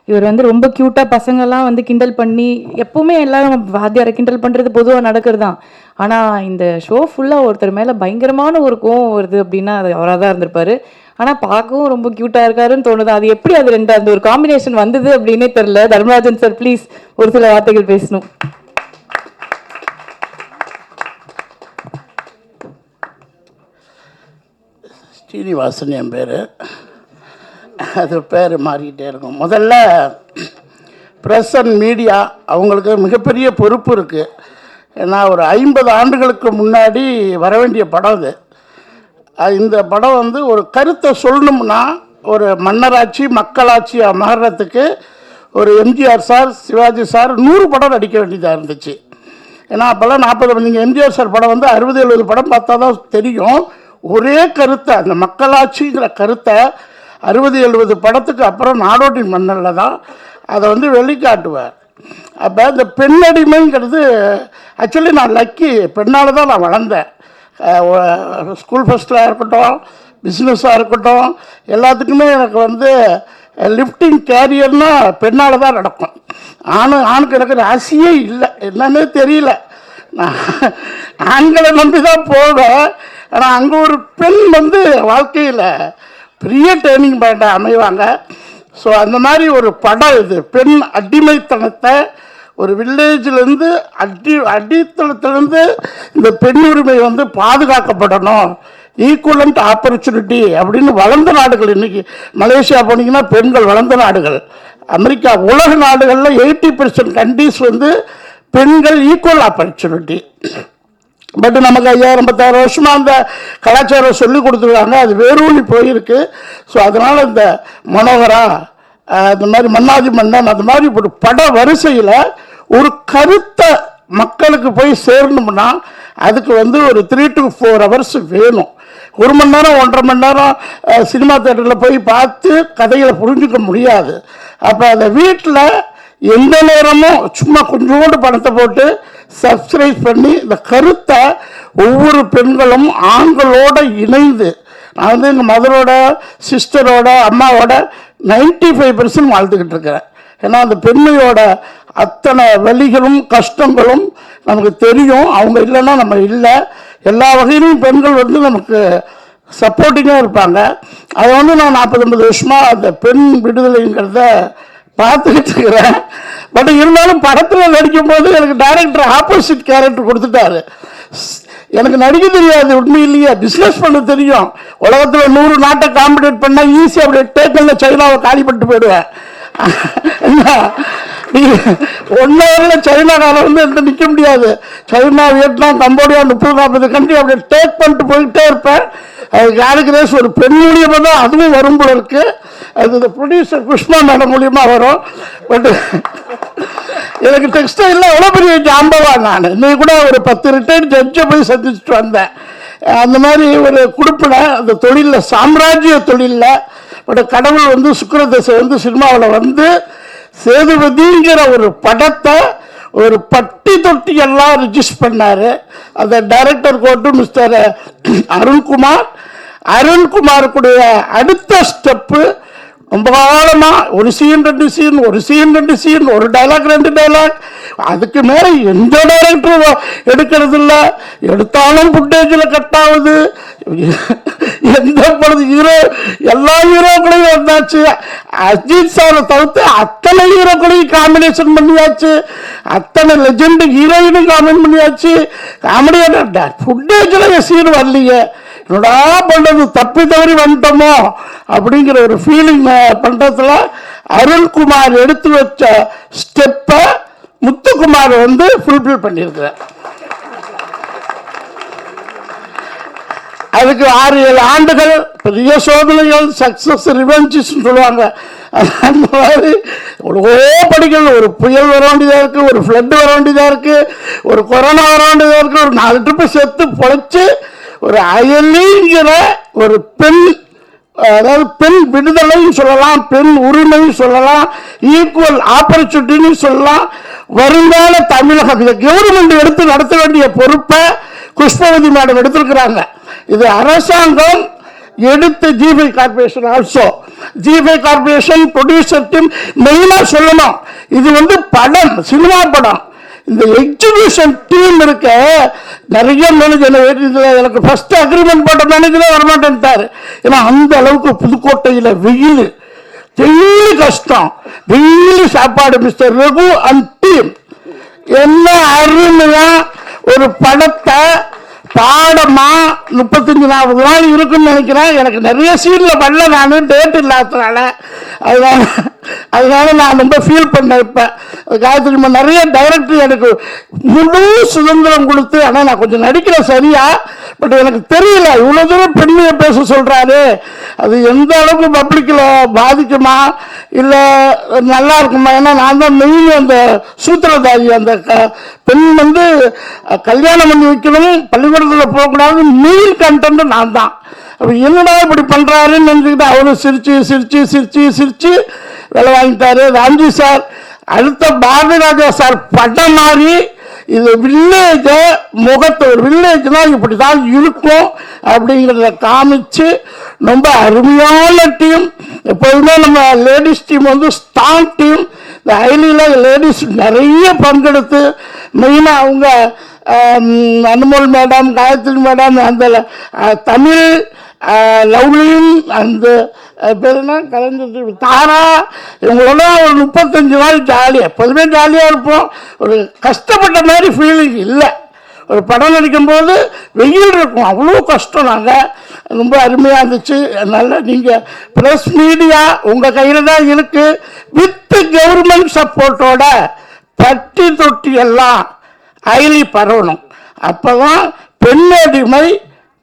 இவர் வந்து ரொம்ப க்யூட்டாக பசங்கள்லாம் வந்து கிண்டல் பண்ணி, எப்பவுமே எல்லாரும் வாத்தியாரை கிண்டல் பண்ணுறது பொதுவாக நடக்கிறது தான். ஆனால் இந்த ஷோ ஃபுல்லாக ஒருத்தர் மேலே பயங்கரமான ஒரு கோவம் வருது அப்படின்னா அது அவராக தான் இருந்திருப்பாரு. ஆனால் பார்க்கவும் ரொம்ப க்யூட்டாக இருக்காருன்னு தோணுது. அது எப்படி அது ரெண்டு அந்த ஒரு காம்பினேஷன் வந்தது அப்படின்னே தெரில. தர்மராஜன் சார் ப்ளீஸ் ஒரு சில வார்த்தைகள் பேசணும். ஸ்ரீனிவாசன் என் பேர். அது பேர் மாறிக்கிட்டே இருக்கும். முதல்ல ப்ரெஸ் அண்ட் மீடியா அவங்களுக்கு மிகப்பெரிய பொறுப்பு இருக்குது. ஏன்னா ஒரு 50 ஆண்டுகளுக்கு முன்னாடி வர வேண்டிய படம் இது. இந்த படம் வந்து ஒரு கருத்தை சொல்லணும்னா ஒரு மன்னராட்சி மக்களாட்சியாக மாறுறதுக்கு ஒரு எம்ஜிஆர் சார், சிவாஜி சார் 100 படம் நடிக்க வேண்டியதாக இருந்துச்சு. ஏன்னா அப்போல்லாம் 40 நீங்கள் எம்ஜிஆர் சார் படம் வந்து 60-70 படம் பார்த்தா தான் தெரியும். ஒரே கருத்தை, அந்த மக்களாட்சிங்கிற கருத்தை 60-70 படத்துக்கு அப்புறம் நாடோடி மன்னரில் தான் அதை வந்து வெளிக்காட்டுவார். அப்போ இந்த பெண்ணடிமைங்கிறது ஆக்சுவலி நான் லக்கி, பெண்ணால் தான் நான் வளர்ந்தேன். ஸ்கூல் ஃபஸ்ட்டாக இருக்கட்டும், பிஸ்னஸாக இருக்கட்டும், எல்லாத்துக்குமே எனக்கு வந்து லிஃப்டிங் கேரியர்னால் பெண்ணால் தான் நடக்கும். ஆணுக்கு எனக்கு ராசியே இல்லை, என்னன்னே தெரியல. நான் ஆண்களை நம்பி தான் போவேன். ஆனால் அங்கே ஒரு பெண் வந்து வாழ்க்கையில் பெரிய டேர்னிங் பாயிண்ட்டாக அமைவாங்க. ஸோ அந்த மாதிரி ஒரு படம் இது. பெண் அடிமைத்தனத்தை ஒரு வில்லேஜிலேருந்து அடித்தளத்திலேருந்து இந்த பெண் உரிமை வந்து பாதுகாக்கப்படணும், ஈக்குவலண்ட் ஆப்பர்ச்சுனிட்டி அப்படின்னு வளர்ந்த நாடுகள். இன்றைக்கி மலேசியா போனீங்கன்னா பெண்கள் வளர்ந்த நாடுகள். அமெரிக்கா, உலக நாடுகளில் 80% கண்ட்ரீஸ் வந்து பெண்கள் ஈக்குவல் ஆப்பர்ச்சுனிட்டி. பட் நமக்கு 5000-10,000 வருஷமாக அந்த கலாச்சாரம் சொல்லி கொடுத்துருக்காங்க, அது வேரூழி போயிருக்கு. ஸோ அதனால் இந்த மனோகரா, இந்த மாதிரி மன்னாதி மன்னன், அந்த மாதிரி ஒரு பட வரிசையில் ஒரு கருத்தை மக்களுக்கு போய் சேரணும்னா அதுக்கு வந்து ஒரு 3 to 4 hours வேணும். 1 மணி நேரம் 1.5 மணி நேரம் சினிமா தேட்டரில் போய் பார்த்து கதைகளை புரிஞ்சுக்க முடியாது. அப்போ அந்த வீட்டில் எந்த நேரமும் சும்மா கொஞ்சோண்டு பணத்தை போட்டு சப்ஸ்கிரைப் பண்ணி இந்த கருத்தை ஒவ்வொரு பெண்களும் ஆண்களோடு இணைந்து, நான் வந்து எங்கள் மதரோட, சிஸ்டரோட, அம்மாவோட 95% வாழ்த்துக்கிட்டு இருக்கிறேன். ஏன்னா அந்த பெண்மையோட அத்தனை வலிகளும் கஷ்டங்களும் நமக்கு தெரியும். அவங்க இல்லைன்னா நம்ம இல்லை. எல்லா வகையிலும் பெண்கள் வந்து நமக்கு சப்போர்ட்டிங்காக இருப்பாங்க. அதை வந்து நான் 40-50 வருஷமாக அந்த பெண் விடுதலைங்கிறத பார்த்துக்கிட்டு இருக்கிறேன். பட் இருந்தாலும் படத்தில் நடிக்கும் போது எனக்கு டைரக்டர் ஆப்போசிட் கேரக்டர் கொடுத்துட்டாரு. எனக்கு நடிக்க தெரியாது, உண்மையிலேயே பிஸ்னஸ் பண்ண தெரியும். உலகத்தில் 100 நாட்டை காம்படேட் பண்ணால் ஈஸியாக அப்படியே டேக்கனில் சைனாவை காலிப்பட்டு போயிடுவேன். ஒன் ஹவரில் சைனாக்கால வந்து என்கிட்ட நிற்க முடியாது. சைனா, வியட்நாம், கம்போடியா 30-40 கண்ட்ரி அப்படியே டேக் பண்ணிட்டு போயிட்டே இருப்பேன். அதுக்கு யாருக்கு ரேஸ் ஒரு பெண் மூலியமாக தான் அதுவும் வரும் போல இருக்கு. அது இந்த ப்ரொடியூசர் புஷ்மா மேடம் மூலியமாக வரும். பட் எனக்கு டெக்ஸ்டைலில் எவ்வளோ பெரிய ஜாம்பவா. நான் இன்னைக்கு கூட ஒரு 10 ரிட்டையர்ட் ஜட்ஜை போய் சந்திச்சுட்டு வந்தேன். அந்த மாதிரி ஒரு குடுப்பில் அந்த தொழிலில், சாம்ராஜ்ய தொழிலில். பட் கடவுள் வந்து சுக்கிரதசை வந்து சினிமாவில் வந்து சேதுபதிங்கிற ஒரு படத்தை ஒரு பட்டி தொட்டி எல்லாம் ரிஜிஸ்டர் பண்ணார். அந்த டைரக்டர் கோட்டு மிஸ்டர் அருண்குமாருக்குடைய அடுத்த ஸ்டெப்பு ரொம்ப காலமாக ஒரு சீன் 2 சீன், ஒரு சீன் 2 சீன், ஒரு டைலாக் 2 டைலாக், அதுக்கு மேலே எந்த டைரக்டரும் எடுக்கிறது இல்லை. எடுத்தாலும் ஃபுட்டேஜில் கட் ஆகுது. எந்த பொழுது ஹீரோ, எல்லா ஹீரோக்களையும் வந்தாச்சு. அஜித் சாரை தவிர்த்து அத்தனை ஹீரோக்களையும் காம்பினேஷன் பண்ணியாச்சு. அத்தனை லெஜெண்ட் ஹீரோயினும் காம்பினேட் பண்ணியாச்சு. காமெடியான ஃபுட்டேஜில் சீன் வரலையே, என்னடா பண்ணுறது, தப்பி தவறி வந்துட்டோமோ அப்படிங்கிற ஒரு ஃபீலிங் பண்ணுறதுல அருண்குமார் எடுத்து வச்ச ஸ்டெப்பை முத்துக்குமார் வந்து ஃபுல்ஃபில் பண்ணியிருக்கிறார். அதுக்கு 6-7 ஆண்டுகள் பெரிய சோதனைகள், சக்ஸஸ் ரிவெஞ்சுன்னு சொல்லுவாங்க. அந்த மாதிரி எவ்வளவோ படிக்கணும். ஒரு புயல் வர வேண்டியதாக இருக்குது, ஒரு ஃப்ளட்டு வர வேண்டியதாக இருக்குது, ஒரு கொரோனா வர வேண்டியதாக இருக்குது, ஒரு 4 ட்ரிப்பு செத்து பொழைச்சி ஒரு அயலிங்கிற ஒரு பெண், அதாவது பெண் விடுதலைன்னு சொல்லலாம், பெண் உரிமைன்னு சொல்லலாம், ஈக்குவல் ஆப்பர்ச்சுனிட்டின்னு சொல்லலாம். வருங்கால தமிழகம் இதை கவர்மெண்ட் எடுத்து நடத்த வேண்டிய பொறுப்பை புஷ்பவதி மேடம் எடுத்திருக்கிறாங்க. இது அரசாங்கம் எடுத்து GB corporation also GB corporation producer team மெயினாக சொல்லணும். இது வந்து படம், சினிமா படம். இந்த எக்ஸிபியூஷன் டீம் இருக்க நிறைய மேனேஜர் எனக்கு ஃபர்ஸ்ட் அக்ரிமெண்ட் போட்ட மேனேஜரே வரமாட்டேன்ட்டார். ஏன்னா அந்த அளவுக்கு புதுக்கோட்டையில் வெயில் டெய்லி கஷ்டம், டெய்லி சாப்பாடு. மிஸ்டர் ரகு அண்ட் டீம் என்ன அருமையா ஒரு படத்தை பாடமா 35-40 நாள் இருக்குன்னு நினைக்கிறேன். எனக்கு நிறைய சீனில் பண்ணல, நான் டேட் இல்லாததுனால அதனால நான் ரொம்ப ஃபீல் பண்ணேன். இப்போ காயத்ரி நிறைய டைரக்டர் எனக்கு முழு சுதந்திரம் கொடுத்து, ஆனால் நான் கொஞ்சம் நடிக்கிறேன் சரியா, பட் எனக்கு தெரியல இவ்வளோ தூரம் பெண்மையை பேச சொல்கிறாரு, அது எந்த அளவுக்கு பப்ளிக்கில் பாதிக்குமா இல்லை நல்லா இருக்குமா. ஏன்னா நான் தான் மெயின் அந்த சூத்திரதாரி. அந்த பெண் வந்து கல்யாணம் பண்ணி வைக்கணும், பள்ளிக்கூடத்தில் போகக்கூடாது, மெயின் கண்டென்ட் நான் தான். அப்போ என்னடா இப்படி பண்ணுறாருன்னு நினச்சிக்கிட்டு அவரும் சிரிச்சு சிரிச்சு சிரிச்சு சிரிச்சு வேலை வாங்கிட்டாரு. ராம்ஜி சார் அடுத்த பாரதி ராஜா சார் படம் மாதிரி இது வில்லேஜை முகத்தை, ஒரு வில்லேஜ்னா இப்படி தான் இருக்கும் அப்படிங்கிறத காமிச்சு ரொம்ப அருமையான டீம். எப்போதுமே நம்ம லேடிஸ் டீம் வந்து ஸ்ட்ராங் டீம். இந்த ஐலியில் லேடிஸ் நிறைய பங்கெடுத்து மெயினாக அவங்க அனுமோல் மேடம், காயத்ரி மேடம், அந்த தமிழ் லவ்லியும் அந்த பேருனா கலைஞர் தாரா, இவங்களோட ஒரு 35 நாள் ஜாலியாக, எப்போதுமே ஜாலியாக இருப்போம். ஒரு கஷ்டப்பட்ட மாதிரி ஃபீலிங் இல்லை. ஒரு படம் நடிக்கும்போது வெயில் இருக்கும், அவ்வளோ கஷ்டம். நாங்கள் ரொம்ப அருமையாக இருந்துச்சு. அதனால் நீங்கள் ப்ரெஸ் மீடியா உங்கள் கையில் தான் இருக்குது. வித் கவர்மெண்ட் சப்போர்ட்டோட பட்டி தொட்டி எல்லாம் ஐலி பரவணும். அப்போ தான் பெண்ணடிமை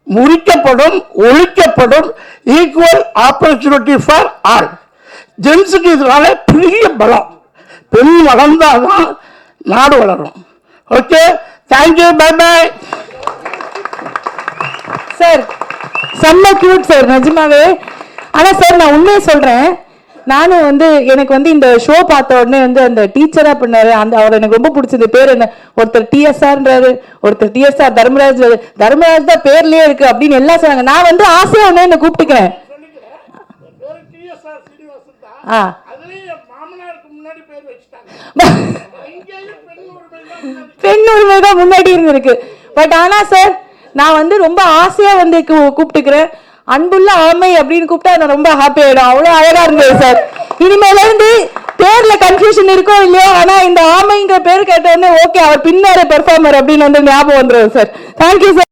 முறிக்கப்படும், ஒழிக்கப்படும். Equal opportunity for all. ஜென்ஸுக்கு இதனால பெரிய பலம். பெண் வளர்ந்தாதான் நாடு வளரும். Okay, thank you, bye bye. Sir செம்ம கியூட் சார் நிஜமாவே. ஆனால் சார் நான் உண்மையை சொல்கிறேன், நானும் வந்து எனக்கு வந்து இந்த ஷோ பார்த்த உடனே வந்து அந்த டீச்சராக பண்ணாரு, அந்த அவர் எனக்கு ரொம்ப பிடிச்சது. பேர் என்ன, ஒருத்தர் டிஎஸ்ஆர்ன்றாரு, ஒருத்தர் டிஎஸ்ஆர் தர்மராஜ், தர்மராஜ் தான் பேர்லயே இருக்கு அப்படின்னு எல்லாம் சொன்னாங்க. நான் வந்து ஆசையா ஒன்று என்ன கூப்பிட்டுக்கிறேன். பெண் உரிமை தான் முன்னாடி இருந்திருக்கு. பட் ஆனா சார் நான் வந்து ரொம்ப ஆசையா வந்து கூப்பிட்டுக்கிறேன். அன்புள்ள ஆமை அப்படின்னு கூப்பிட்டா நான் ரொம்ப ஹாப்பி ஆயிடும். அவ்வளவு அழகா இருந்தது சார். இனிமேல இருந்து பேர்ல கன்ஃபியூஷன் இருக்கோ இல்லையோ, ஆனா இந்த ஆமைங்கிற பேர் கேட்டோடனே ஓகே அவர் பின்னார பெர்ஃபார்மர் அப்படின்னு வந்து ஞாபகம் வந்துடும் சார். Thank you sir.